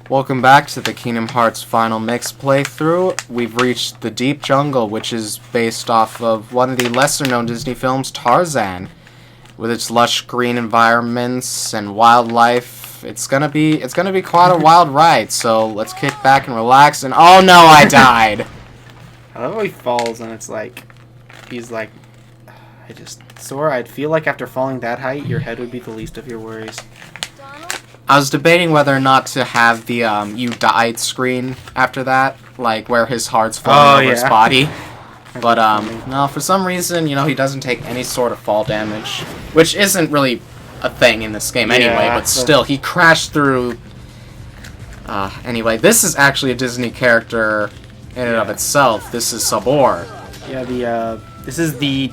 Welcome back to the Kingdom Hearts Final Mix playthrough. We've reached the Deep Jungle, which is based off of one of the lesser-known Disney films, Tarzan. With its lush green environments and wildlife, it's gonna be quite a wild ride. So let's kick back and relax. And oh no, I died. I love how he falls and it's like, he's like, Sora, I'd feel like after falling that height, your head would be the least of your worries. I was debating whether or not to have the "you died" screen after that, like where his heart's falling over his body. But no, for some reason, he doesn't take any sort of fall damage, which isn't really a thing in this game anyway. But still, he crashed through. Anyway, this is actually a Disney character in and of itself. This is Sabor. Yeah, this is the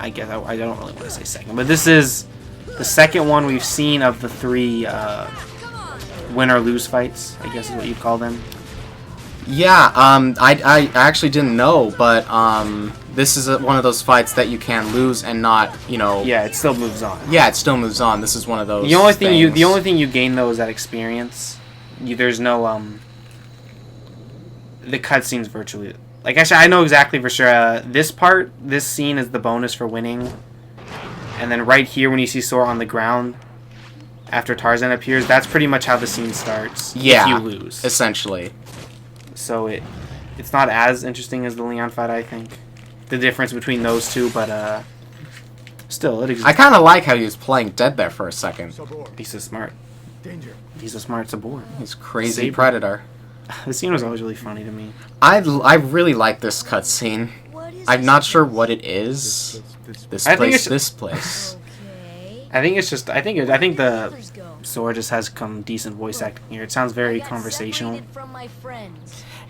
I guess I don't really want to say second, but this is the second one we've seen of the three win or lose fights, I guess is what you'd call them. Yeah, I actually didn't know, but this is one of those fights that you can lose and not, Yeah, it still moves on. Yeah, it still moves on. This is one of those. The only thing you gain though is that experience. There's no the cutscenes virtually. Like actually, I know exactly for sure. This scene is the bonus for winning. And then right here, when you see Sora on the ground, after Tarzan appears, that's pretty much how the scene starts. Yeah, if you lose, essentially. So it's not as interesting as the Leon fight, I think. The difference between those two, but still, it exists. I kind of like how he was playing dead there for a second. He's so smart. Danger. He's a smart Sabor. He's crazy predator. The scene was always really funny to me. I really like this cutscene. I'm not sure what it is. This place. I think the Sora just has some decent voice acting here. It sounds very conversational.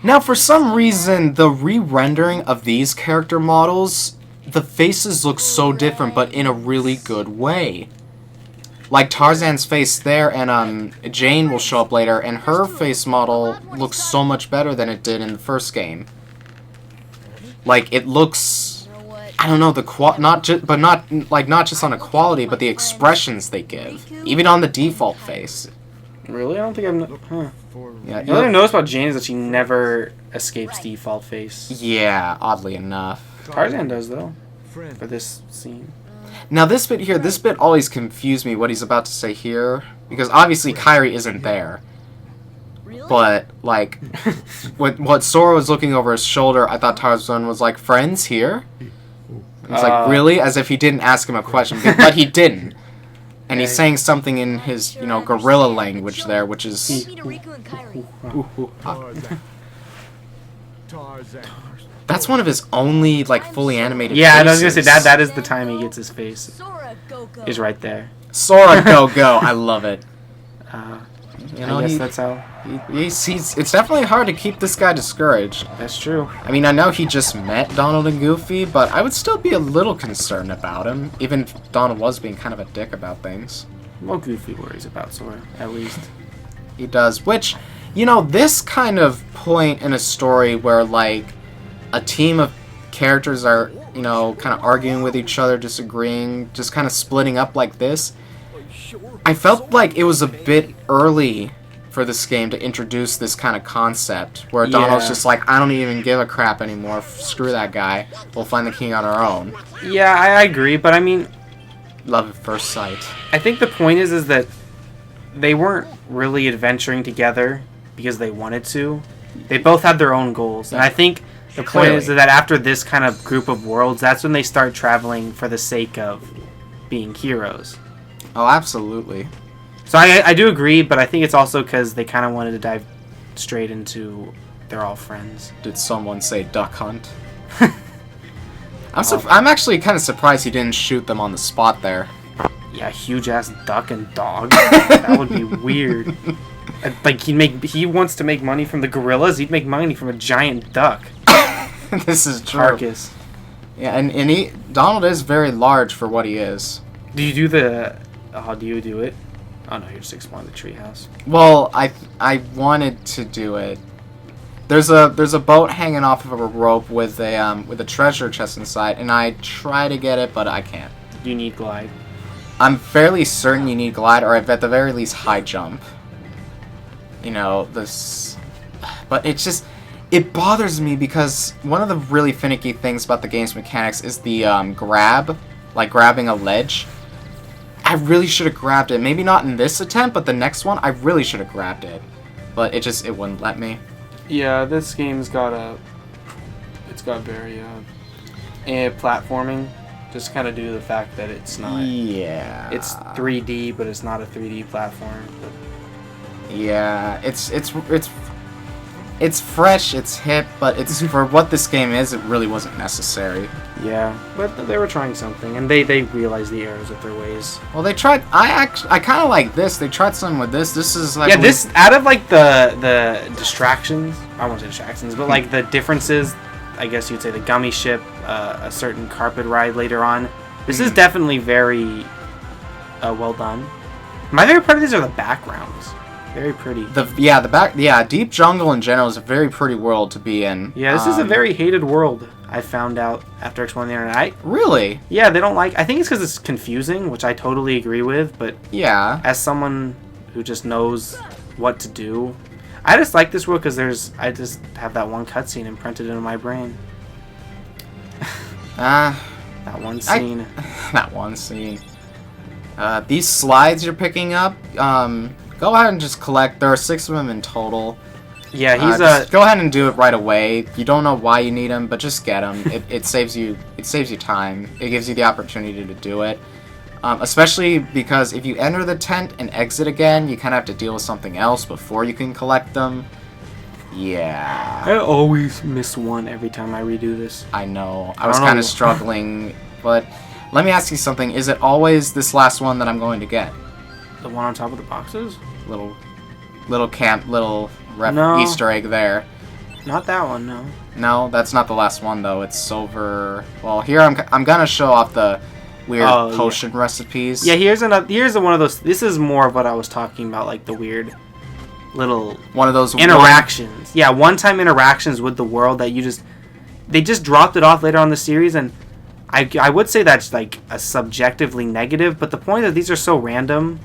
Now, for some reason, the re-rendering of these character models, the faces look so different, but in a really good way. Like Tarzan's face there, and Jane will show up later, and her face model looks so much better than it did in the first game. Like it looks, I don't know, not just on a quality, but the expressions they give, even on the default face. Really, I don't think I'm. Huh. Yeah, the only thing I noticed about Jane is that she never escapes default face. Yeah, oddly enough. Tarzan does though, for this scene. Now this bit always confused me what he's about to say here, because obviously Kairi isn't there. But, like, what Sora was looking over his shoulder, I thought Tarzan was like, friends here? It's like, really? As if he didn't ask him a question, but he didn't. And he's saying something in his, gorilla language there, which is... That's one of his only, fully animated faces. I was gonna say, that is the time he gets his face. Is right there. Sora, go, go. I love it. I guess that's how... It's definitely hard to keep this guy discouraged. That's true. I mean, I know he just met Donald and Goofy, but I would still be a little concerned about him, even if Donald was being kind of a dick about things. Well, Goofy worries about Sora, at least. He does, which, this kind of point in a story where, a team of characters are, kind of arguing with each other, disagreeing, just kind of splitting up like this, I felt like it was a bit early for this game to introduce this kind of concept, where Donald's just like, I don't even give a crap anymore, screw that guy, we'll find the king on our own. Yeah, I agree, but I mean... Love at first sight. I think the point is that they weren't really adventuring together because they wanted to. They both had their own goals, and I think the point is that after this kind of group of worlds, that's when they start traveling for the sake of being heroes. Oh, absolutely. So I do agree, but I think it's also because they kind of wanted to dive straight into they're all friends. Did someone say duck hunt? I'm actually kind of surprised he didn't shoot them on the spot there. Yeah, huge-ass duck and dog. That would be weird. Like, he wants to make money from the gorillas, he'd make money from a giant duck. This is true. Carcass. Yeah, and Donald is very large for what he is. Do you do the... How do you do it? Oh no, you're just exploring the treehouse. Well, I wanted to do it. There's a boat hanging off of a rope with a treasure chest inside, and I try to get it, but I can't. You need glide. I'm fairly certain you need glide, or at the very least high jump. you know, this... But it bothers me because one of the really finicky things about the game's mechanics is the grab, like grabbing a ledge. I really should have grabbed it. Maybe not in this attempt, but the next one, I really should have grabbed it. But it wouldn't let me. Yeah, this game's got it's got very platforming. Just kind of due to the fact that it's not. Yeah. It's 3D, but it's not a 3D platform. But... Yeah, it's fresh, it's hip, but it's for what this game is, it really wasn't necessary. Yeah, but they were trying something, and they realized the errors of their ways. Well, they tried. I kind of like this. They tried something with this. This is like this out of like the distractions. I won't say distractions, but like the differences. I guess you'd say the gummy ship, a certain carpet ride later on. This is definitely very well done. My favorite part of these are the backgrounds. Very pretty. Deep Jungle in general is a very pretty world to be in. Yeah, this is a very hated world. I found out after exploring the internet. Really? Yeah, they don't like. I think it's because it's confusing, which I totally agree with. But yeah, as someone who just knows what to do, I just like this world because I just have that one cutscene imprinted into my brain. That one scene. That one scene. These slides you're picking up. Go ahead and just collect. There are 6 of them in total. Yeah, just go ahead and do it right away. You don't know why you need them, but just get them. It saves you time. It gives you the opportunity to do it. Especially because if you enter the tent and exit again, you kind of have to deal with something else before you can collect them. Yeah. I always miss one every time I redo this. I know. I was kind of struggling, but let me ask you something. Is it always this last one that I'm going to get? The one on top of the boxes? Little No. Easter egg there. Not that one, no. No, that's not the last one though. It's silver. Well, here I'm gonna show off the weird potion recipes. Yeah, here's one of those. This is more of what I was talking about, like the weird little one of those interactions. Yeah, one-time interactions with the world that they just dropped it off later on in the series, and I would say that's like a subjectively negative, but the point is that these are so random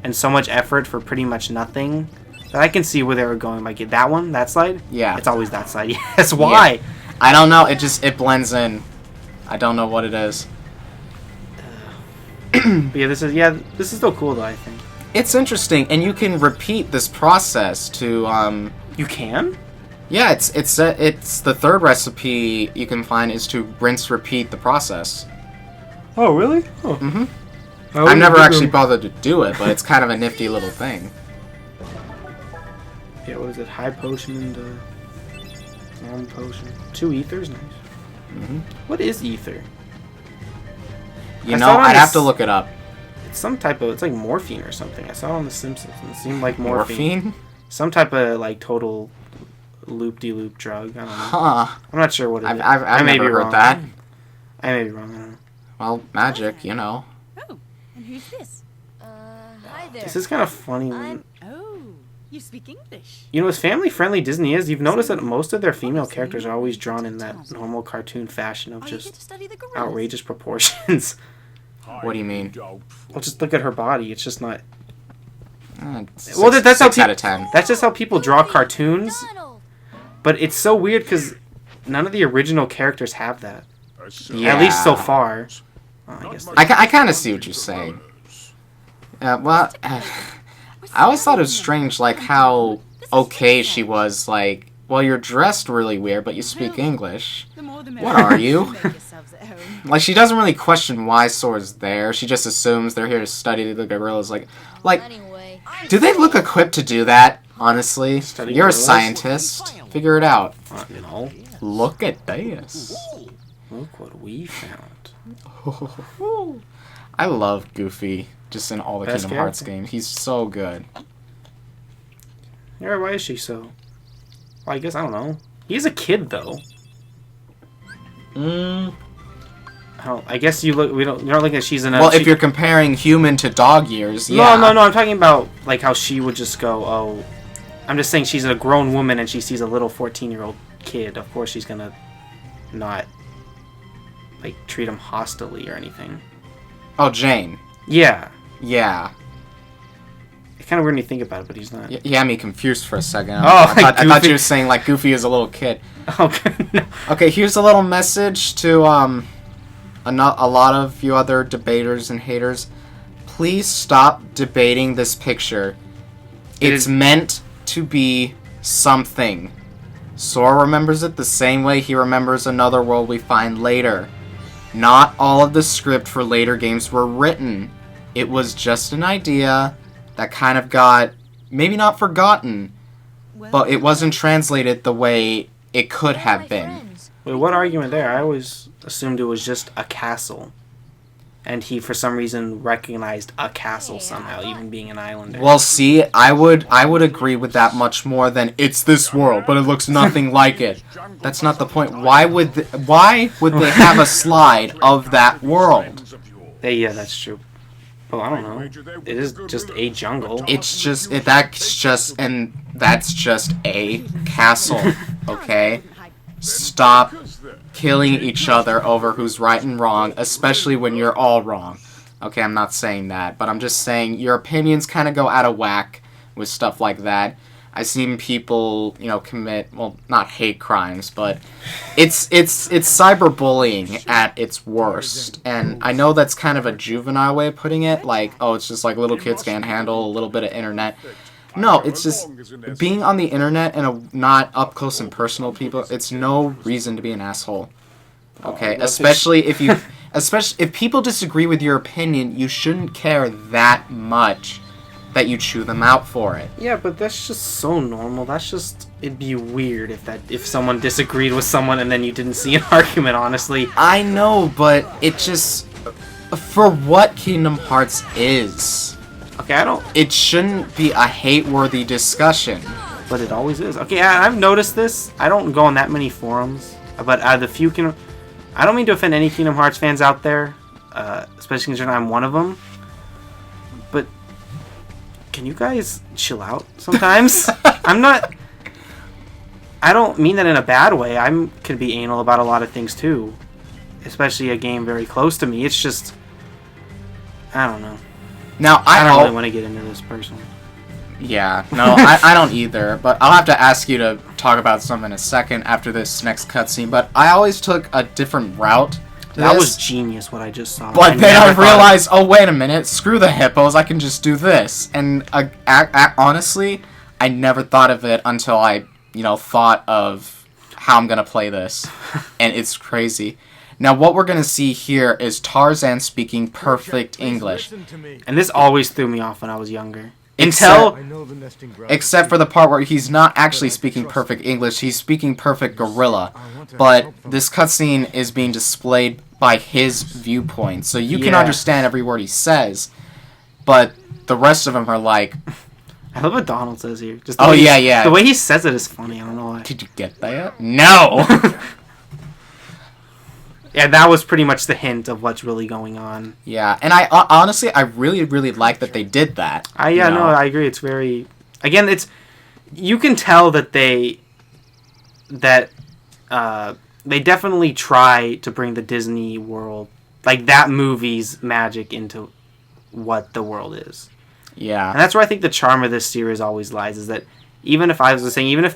and so much effort for pretty much nothing that I can see where they were going. Like that slide? Yeah. It's always that slide. Yes, why? Yeah. I don't know. It blends in. I don't know what it is. But this is still cool though, I think. It's interesting, and you can repeat this process to You can? Yeah, it's the third recipe you can find is to rinse repeat the process. Oh, really? Oh. Mm-hmm. I've never actually bothered to do it, but it's kind of a nifty little thing. Yeah, what is it? High potion and normal potion. 2 ethers, nice. Mm-hmm. What is ether? I'd have to look it up. It's some type of, it's like morphine or something. I saw it on The Simpsons, and it seemed like morphine. Morphine? Some type of like total loop-de-loop drug. I don't know. Huh. I'm not sure what it is. I've never heard that. I may be wrong. I don't know. Well, magic, you know. Oh, and who's this? Hi there. This is kind of funny. Oh, you speak English. You know, as family-friendly Disney is, you've noticed that most of their female characters are always drawn in that normal cartoon fashion of just outrageous proportions. What do you mean? Well, just look at her body. It's just not... Well, that's 6 out of 10. That's just how people draw cartoons. But it's so weird because none of the original characters have that. Yeah. At least so far. I guess. I kind of see what you're saying. Well, I always thought it was strange, like, how okay she was, like, well, you're dressed really weird, but you speak English. What are you? Like, she doesn't really question why Sora's there. She just assumes they're here to study the gorillas. Like, do they look equipped to do that, honestly? You're a scientist. Figure it out. Look at this. Look what we found. I love Goofy, just in all the Best Kingdom Hearts games. He's so good. Yeah, why is she so... Well, I guess, I don't know. He's a kid, though. I guess you're not looking at she's in a... Well, if you're comparing human to dog years, yeah. No, I'm talking about, like, how she would just go, oh... I'm just saying she's a grown woman and she sees a little 14-year-old kid. Of course she's gonna not, like, treat him hostilely or anything. Oh, Jane. Yeah. Yeah. It's kind of weird when you think about it, but he's not. You had me confused for a second. Oh, I thought you were saying like Goofy is a little kid. Okay. No. Okay, here's a little message to a lot of you other debaters and haters. Please stop debating this picture. It's meant to be something. Sora remembers it the same way he remembers another world we find later. Not all of the script for later games were written. It was just an idea that kind of got, maybe not forgotten, but it wasn't translated the way it could have been. Wait, what argument there? I always assumed it was just a castle. And he, for some reason, recognized a castle somehow, even being an islander. Well, see, I would agree with that much more than it's this world, but it looks nothing like it. That's not the point. Why would they have a slide of that world? Yeah, that's true. Oh, I don't know. It is just a jungle. That's just a castle, okay? Stop killing each other over who's right and wrong, especially when you're all wrong. Okay, I'm not saying that, but I'm just saying your opinions kind of go out of whack with stuff like that. I've seen people, commit, well, not hate crimes, but it's cyberbullying at its worst. And I know that's kind of a juvenile way of putting it, like, oh, it's just like little kids can't handle a little bit of internet. No, it's just being on the internet and a not up close and personal people. It's no reason to be an asshole. Okay, especially if people disagree with your opinion, you shouldn't care that much that you chew them out for it. Yeah, but that's just so normal. It'd be weird if someone disagreed with someone and then you didn't see an argument, honestly. I know, but it just, for what Kingdom Hearts is. Okay, it shouldn't be a hate-worthy discussion. But it always is. Okay, I've noticed this. I don't go on that many forums, but the few I don't mean to offend any Kingdom Hearts fans out there, especially considering I'm one of them. But can you guys chill out sometimes? I don't mean that in a bad way. Can be anal about a lot of things too, especially a game very close to me. It's just, I don't know. Now, I don't really want to get into this personally. Yeah, no, I don't either, but I'll have to ask you to talk about some in a second after this next cutscene, but I always took a different route. That was genius what I just saw. But then I realized, oh, wait a minute, screw the hippos, I can just do this. And honestly, I never thought of it until I, thought of how I'm going to play this. And it's crazy. Now, what we're going to see here is Tarzan speaking perfect English. And this always threw me off when I was younger. Except for the part where he's not actually speaking perfect English, he's speaking perfect gorilla. But this cutscene is being displayed by his viewpoint, so you can understand every word he says, but the rest of them are like... I love what Donald says here. Just yeah. The way he says it is funny, I don't know why. Did you get that? No! Yeah, that was pretty much the hint of what's really going on. Yeah, and I honestly, I really, really like that they did that. I agree. It's very... Again, you can tell that they definitely try to bring the Disney world, like that movie's magic, into what the world is. Yeah. And that's where I think the charm of this series always lies, is that even if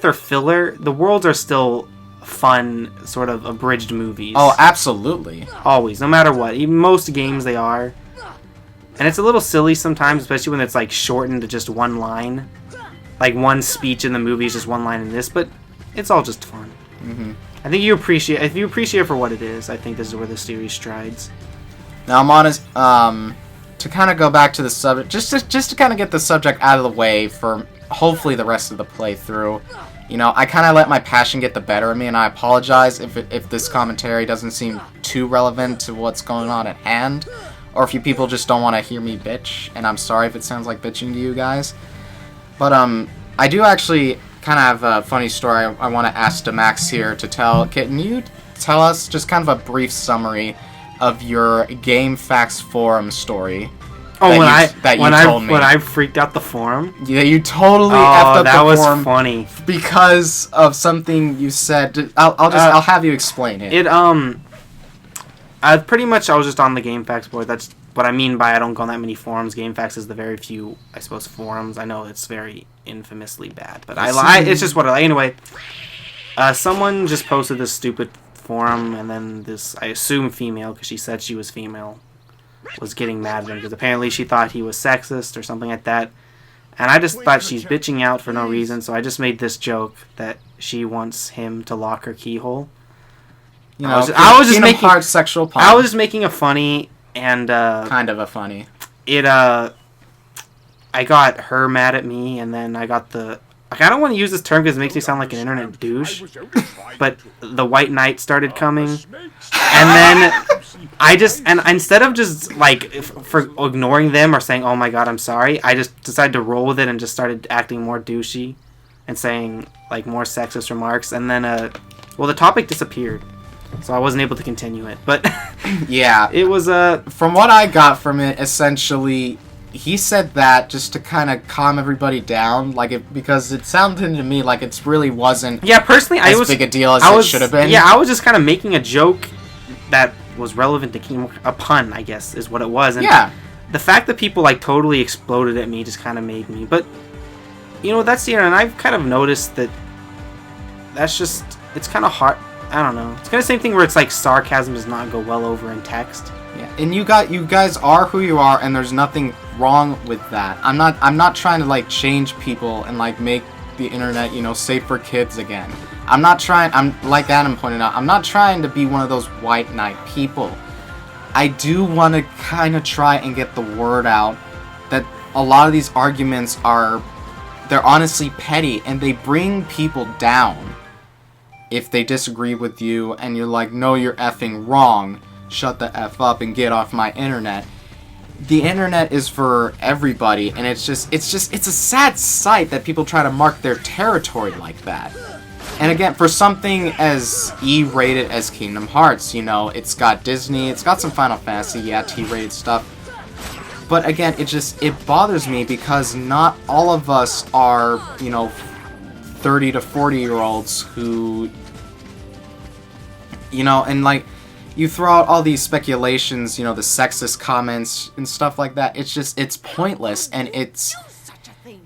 they're filler, the worlds are still fun, sort of abridged movies. Oh, absolutely. Always, no matter what. Even most games they are. And it's a little silly sometimes, especially when it's like shortened to just one line. Like one speech in the movie is just one line in this, but it's all just fun. Mm-hmm. I think if you appreciate it for what it is, I think this is where the series strides. Now I'm honest, to kind of go back to the subject, just to kind of get the subject out of the way for hopefully the rest of the playthrough. I kind of let my passion get the better of me, and I apologize if this commentary doesn't seem too relevant to what's going on at hand, or if you people just don't want to hear me bitch, and I'm sorry if it sounds like bitching to you guys. But I do actually kind of have a funny story I want to ask Demax here to tell. Can you tell us just kind of a brief summary of your Game Facts Forum story? Oh, when I freaked out the forum? Yeah, you totally effed up the forum. That was funny. Because of something you said. I'll have you explain it. I was just on the Game Facts board. That's what I mean by I don't go on that many forums, GameFAQs is the very few, I suppose, forums. I know it's very infamously bad, but it's just what I like. Anyway, someone just posted this stupid forum, and then this, I assume female, because she said she was female, was getting mad at him because apparently she thought he was sexist or something like that. And I just thought she's bitching out for no reason, so I just made this joke that she wants him to lock her keyhole. You know, I was just Kingdom making Hearts sexual pun. I was just making a funny, and kind of a funny. I got her mad at me, and then I got the. Like, I don't want to use this term because it makes me sound like an internet douche, but the White Knight started coming, and then and instead of just like for ignoring them or saying, "Oh my God, I'm sorry," I just decided to roll with it and just started acting more douchey and saying like more sexist remarks, and then the topic disappeared, so I wasn't able to continue it. But yeah, it was from what I got from it, essentially. He said that just to kind of calm everybody down, because it sounded to me like it really wasn't. Yeah, personally, as big a deal as it should have been. Yeah, I was just kind of making a joke that was relevant to a pun, I guess, is what it was. And yeah, the fact that people like totally exploded at me just kind of made me. But that's the internet. And I've kind of noticed that that's just it's kind of hard. I don't know. It's kind of the same thing where it's like sarcasm does not go well over in text. Yeah, and you guys are who you are, and there's nothing wrong with that. I'm not trying to like change people and like make the internet, safe for kids again. I'm like Adam pointed out, I'm not trying to be one of those white knight people. I do want to kind of try and get the word out that a lot of these arguments they're honestly petty and they bring people down. If they disagree with you and you're like, no, you're effing wrong. Shut the F up and get off my internet. The internet is for everybody, and it's a sad sight that people try to mark their territory like that. And again, for something as E-rated as Kingdom Hearts, it's got Disney, it's got some Final Fantasy, T-rated stuff. But again, it bothers me because not all of us are, 30 to 40-year-olds who, and like, you throw out all these speculations, the sexist comments and stuff like that. It's pointless, and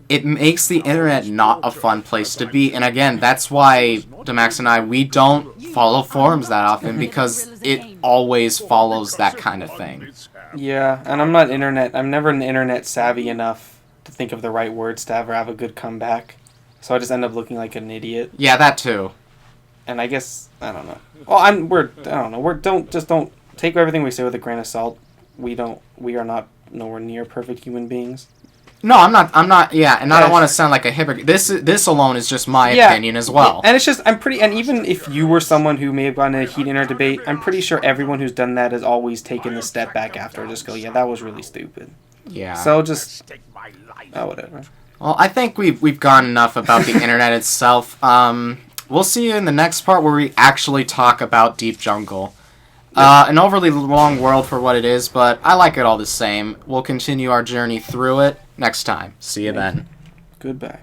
it makes the internet not a fun place to be. And again, that's why Demax and I, we don't follow forums that often, because it always follows that kind of thing. Yeah, and I'm never internet savvy enough to think of the right words to ever have a good comeback. So I just end up looking like an idiot. Yeah, that too. And I guess I don't know. Well, don't take everything we say with a grain of salt. We are not nowhere near perfect human beings. No, I'm not. Yeah, and I don't want to sound like a hypocrite. This alone is just my opinion as well. And it's just and even if you were someone who may have gotten in a heated internet debate, I'm pretty sure everyone who's done that has always taken the step back after, just go, yeah, that was really stupid. Yeah. So just whatever. Well, I think we've gone enough about the internet itself. We'll see you in the next part where we actually talk about Deep Jungle. An overly long world for what it is, but I like it all the same. We'll continue our journey through it next time. See you then. Goodbye.